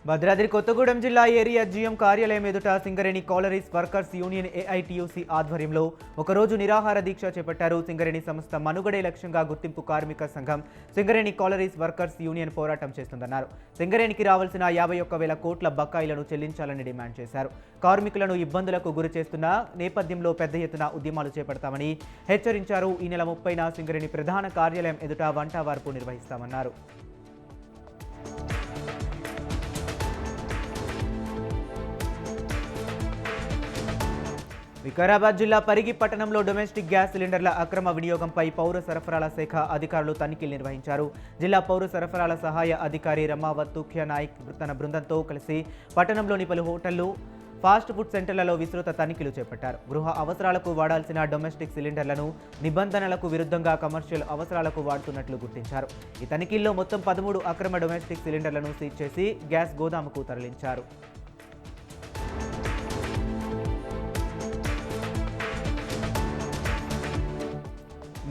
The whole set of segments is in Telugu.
భద్రాద్రి కొత్తగూడెం జిల్లా ఏరియా జీఎం కార్యాలయం ఎదుట Singareni collieries workers union AITUC ఆధ్వర్యంలో ఒకరోజు నిరాహార దీక్ష చేపట్టారు. సింగరేణి సంస్థ మనుగడే లక్ష్యంగా గుర్తింపు కార్మిక సంఘం సింగరేణి కాలరీస్ వర్కర్స్ యూనియన్ పోరాటం చేస్తుందన్నారు. సింగరేణికి రావాల్సిన 51,000 కోట్ల బకాయిలను చెల్లించాలని డిమాండ్ చేశారు. కార్మికులను ఇబ్బందులకు గురి చేస్తున్న నేపథ్యంలో పెద్ద ఎత్తున ఉద్యమాలు చేపడతామని హెచ్చరించారు. ఈ నెల 30న సింగరేణి ప్రధాన కార్యాలయం ఎదుట వంటవార్పు నిర్వహిస్తామన్నారు. వికారాబాద్ జిల్లా పరిగి పట్టణంలో డొమెస్టిక్ గ్యాస్ సిలిండర్ల అక్రమ వినియోగంపై పౌర సరఫరాల శాఖ అధికారులు తనిఖీలు నిర్వహించారు. జిల్లా పౌర సరఫరాల సహాయ అధికారి రమావత్ తుఖ్య నాయక్ తన బృందంతో కలిసి పట్టణంలోని పలు హోటళ్లు, ఫాస్ట్ ఫుడ్ సెంటర్లలో విస్తృత తనిఖీలు చేపట్టారు. గృహ అవసరాలకు వాడాల్సిన డొమెస్టిక్ సిలిండర్లను నిబంధనలకు విరుద్ధంగా కమర్షియల్ అవసరాలకు వాడుతున్నట్లు గుర్తించారు. ఈ తనిఖీల్లో మొత్తం 13 అక్రమ డొమెస్టిక్ సిలిండర్లను సీజ్ చేసి గ్యాస్ గోదాముకు తరలించారు.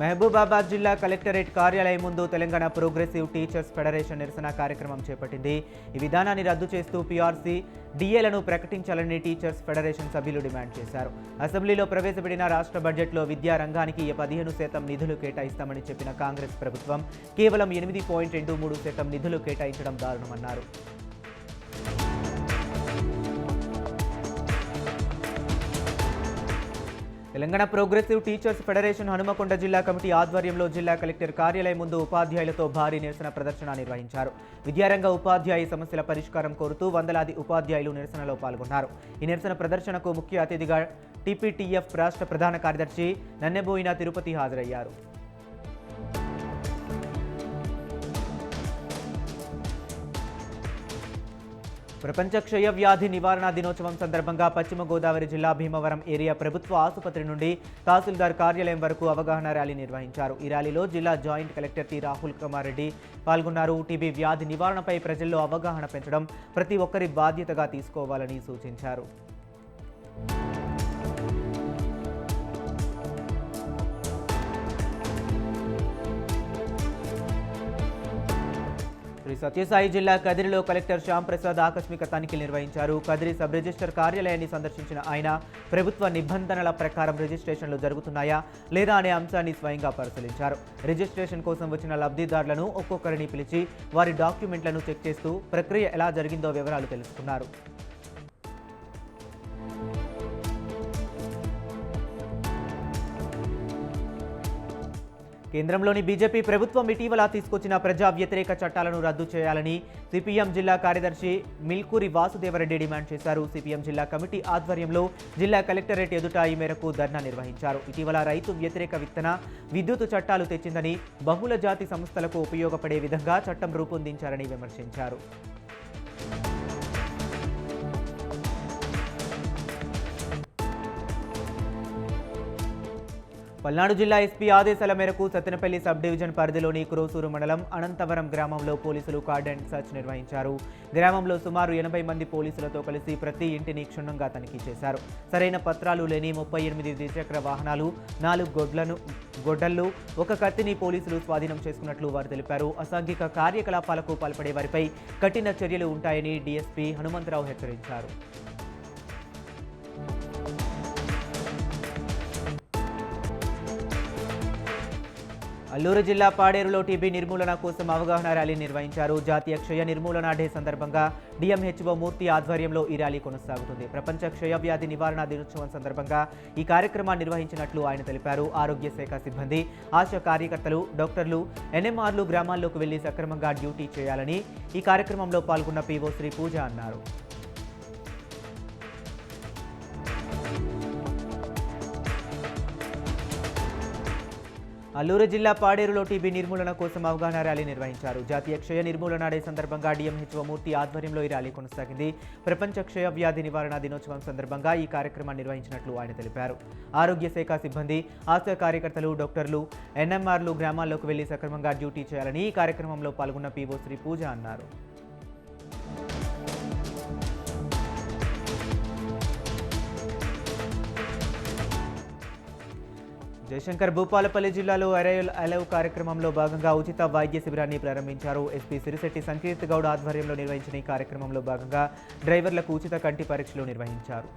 మహబూబాబాద్ జిల్లా కలెక్టరేట్ కార్యాలయం ముందు తెలంగాణ ప్రోగ్రెసివ్ టీచర్స్ ఫెడరేషన్ నిరసన కార్యక్రమం చేపట్టింది. ఈ విధానాన్ని రద్దు చేస్తూ పీఆర్సీ, డిఏలను ప్రకటించాలని టీచర్స్ ఫెడరేషన్ సభ్యులు డిమాండ్ చేశారు. అసెంబ్లీలో ప్రవేశపెట్టిన రాష్ట్ర బడ్జెట్లో విద్యా రంగానికి 15% నిధులు కేటాయిస్తామని చెప్పిన కాంగ్రెస్ ప్రభుత్వం కేవలం 8.23% నిధులు కేటాయించడం దారుణమన్నారు. Telangana progressive teachers federation Hanumakonda జిల్లా కమిటీ ఆధ్వర్యంలో జిల్లా కలెక్టర్ కార్యాలయం ముందు ఉపాధ్యాయులతో భారీ నిరసన ప్రదర్శన నిర్వహించారు. విద్యారంగ ఉపాధ్యాయ సమస్యల పరిష్కారం కోరుతూ వందలాది ఉపాధ్యాయులు నిరసనలో పాల్గొన్నారు. ఈ నిరసన ప్రదర్శనకు ముఖ్య అతిథిగా టీపీటీఎఫ్ రాష్ట్ర ప్రధాన కార్యదర్శి నన్నెబోయిన తిరుపతి హాజరయ్యారు. ప్రపంచ క్షయ వ్యాధి నివారణ దినోత్సవం సందర్భంగా పశ్చిమ గోదావరి జిల్లా భీమవరం ఏరియా ప్రభుత్వ ఆసుపత్రి నుండి తహసీల్దార్ కార్యాలయం వరకు అవగాహన ర్యాలీ నిర్వహించారు. ఈ ర్యాలీలో జిల్లా joint collector T Rahul Kumar Reddy పాల్గొన్నారు. టీబీ వ్యాధి నివారణపై ప్రజల్లో అవగాహన పెంచడం ప్రతి ఒక్కరి బాధ్యతగా తీసుకోవాలని సూచించారు. సత్యసాయి జిల్లా కదిరిలో కలెక్టర్ శ్యామ్ ప్రసాద్ ఆకస్మిక తనిఖీలు నిర్వహించారు. కదిరి సబ్ రిజిస్టర్ కార్యాలయాన్ని సందర్శించిన ఆయన ప్రభుత్వ నిబంధనల ప్రకారం రిజిస్ట్రేషన్లు జరుగుతున్నాయా లేదా అనే అంశాన్ని స్వయంగా పరిశీలించారు. రిజిస్ట్రేషన్ కోసం వచ్చిన లబ్ధిదారులను ఒక్కొక్కరిని పిలిచి వారి డాక్యుమెంట్లను చెక్ చేస్తూ ప్రక్రియ ఎలా జరిగిందో వివరాలు తెలుసుకున్నారు. కేంద్రంలోని బీజేపీ ప్రభుత్వం ఇటీవల తీసుకొచ్చిన ప్రజా వ్యతిరేక చట్టాలను రద్దు చేయాలని సిపిఎం జిల్లా కార్యదర్శి మిల్కూరి వాసుదేవరెడ్డి డిమాండ్ చేశారు. సిపిఎం జిల్లా కమిటీ ఆధ్వర్యంలో జిల్లా కలెక్టరేట్ ఎదుట ఈ మేరకు ధర్నా నిర్వహించారు. ఇటీవల రైతు వ్యతిరేక విత్తన, విద్యుత్ చట్టాలు తెచ్చిందని, బహుళ జాతి సంస్థలకు ఉపయోగపడే విధంగా చట్టం రూపొందించారని విమర్శించారు. పల్నాడు జిల్లా ఎస్పీ ఆదేశాల మేరకు సత్తెనపల్లి సబ్ డివిజన్ పరిధిలోని క్రోసూరు మండలం అనంతవరం గ్రామంలో పోలీసులు కార్డన్ సర్చ్ నిర్వహించారు. గ్రామంలో సుమారు 80 మంది పోలీసులతో కలిసి ప్రతి ఇంటిని క్షుణ్ణంగా తనిఖీ చేశారు. సరైన పత్రాలు లేని 38 ద్విచక్ర వాహనాలు, 4 గొడ్డళ్లు, 1 కత్తిని పోలీసులు స్వాధీనం చేసుకున్నట్లు వారు తెలిపారు. అసాంఘిక కార్యకలాపాలకు పాల్పడే వారిపై కఠిన చర్యలు ఉంటాయని డీఎస్పీ హనుమంతరావు హెచ్చరించారు. అల్లూరు జిల్లా పాడేరులో టీబీ నిర్మూలన కోసం అవగాహన ర్యాలీ నిర్వహించారు. జాతీయ క్షయ నిర్మూలన డే సందర్భంగా డిఎంహెచ్ఓ మూర్తి ఆధ్వర్యంలో ఈ ర్యాలీ కొనసాగుతుంది. ప్రపంచ క్షయ వ్యాధి నివారణ దినోత్సవం సందర్భంగా ఈ కార్యక్రమాన్ని నిర్వహించినట్లు ఆయన తెలిపారు. ఆరోగ్య శాఖ సిబ్బంది, ఆశా కార్యకర్తలు, డాక్టర్లు, ఎన్ఎంఆర్లు గ్రామాల్లోకి వెళ్లి సక్రమంగా డ్యూటీ చేయాలని ఈ కార్యక్రమంలో పాల్గొన్న పీఓ శ్రీ పూజ అన్నారు. అల్లూరు జిల్లా పాడేరులో టీబీ నిర్మూలన కోసం అవగాహన ర్యాలీ నిర్వహించారు. జాతీయ క్షయ నిర్మూలన డే సందర్భంగా డిఎంహెచ్ఓ మూర్తి ఆధ్వర్యంలో ఈ ర్యాలీ కొనసాగింది. ప్రపంచ క్షయ వ్యాధి నివారణ దినోత్సవం సందర్భంగా ఈ కార్యక్రమాన్ని నిర్వహించినట్లు ఆయన తెలిపారు. ఆరోగ్య శాఖ సిబ్బంది, ఆశా కార్యకర్తలు, డాక్టర్లు, ఎన్ఎంఆర్లు గ్రామాల్లోకి వెళ్లి సక్రమంగా డ్యూటీ చేయాలని ఈ కార్యక్రమంలో పాల్గొన్న పీఓ శ్రీ పూజ అన్నారు. జయశంకర్ భూపాలపల్లి జిల్లాలో అరైల్ అలవ్ కార్యక్రమంలో భాగంగా ఉచిత వైద్య శిబిరాన్ని ప్రారంభించారు. ఎస్పీ సిరిశెట్టి సంకీర్తి గౌడ్ ఆధ్వర్యంలో నిర్వహించిన ఈ కార్యక్రమంలో భాగంగా డ్రైవర్లకు ఉచిత కంటి పరీక్షలు నిర్వహించారు.